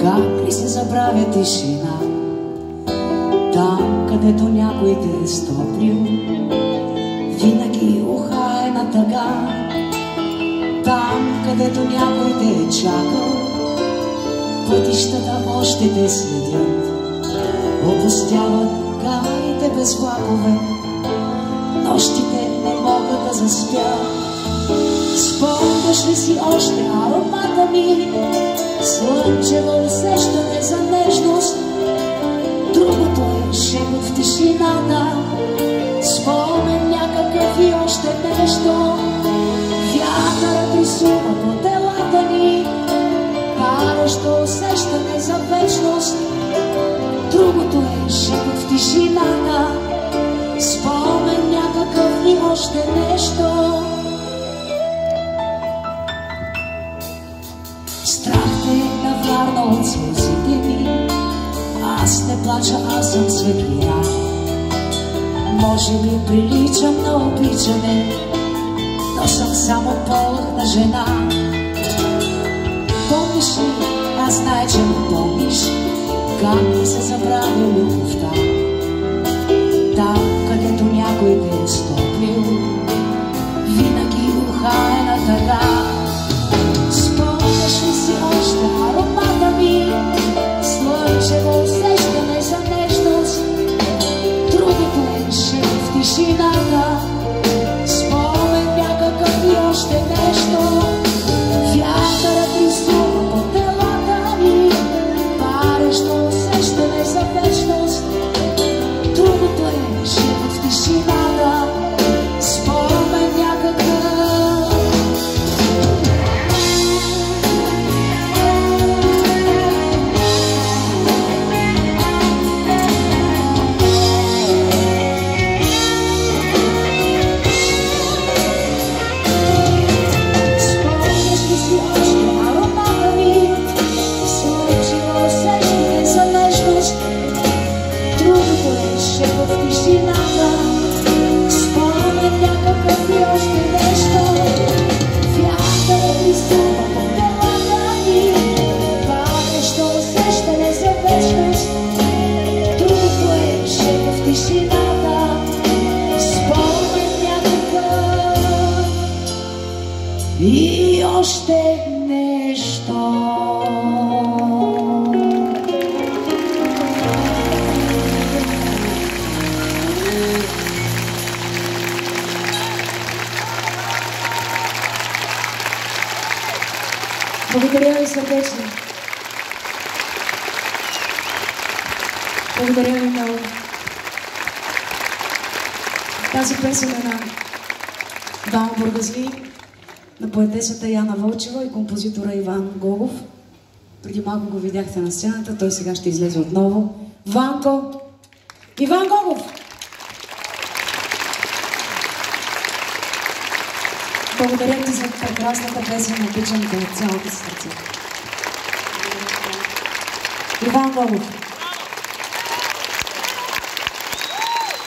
Как ли се забравя тишина, там, където някой те е стоплил, винаги ухаена тъга, там, където някой те е чакал, пътищата още те следят, опустяват гарите без влакове, нощите не могат да заспят. Спомняш ли си още аромата ми, слънчево усещане за нежност? Другото е шепот в тишината, спомен някакъв и още нещо. Вятърът рисува по телата ни, парещо усещане за вечност. Другото е шепот в тишината, спомен някакъв и още нещо. Страх те е навярно от сълзите ми, аз не плача, аз съм светлина. Може би приличам на обичане, но съм само полъх на жена. Помниш ли, аз знае, че ме помниш, как ми се забравя любовта, там, където някой те е стоплил, винаги ухаена тъга. Спомняш ли си още аромата ми, слънчево усещане за нежност? Другото е шепот в тишината, спомен някакъв и още нещо. Вятърът рисува по телата ми, парещо усещане за вечност. Другото е шепот в тишината, спомен някакъв. И още нещо. Благодаря ви сърдечно. Благодаря ви много. Тази песен е на Ван Бургазли, на поетесата Яна Вълчева и композитора Иван Гогов. Преди малко го видяхте на сцената, той сега ще излезе отново. Ванко! Иван Гогов! Благодаря ти за прекрасната песен, обичам те от цялото сърце. Иван Гогов!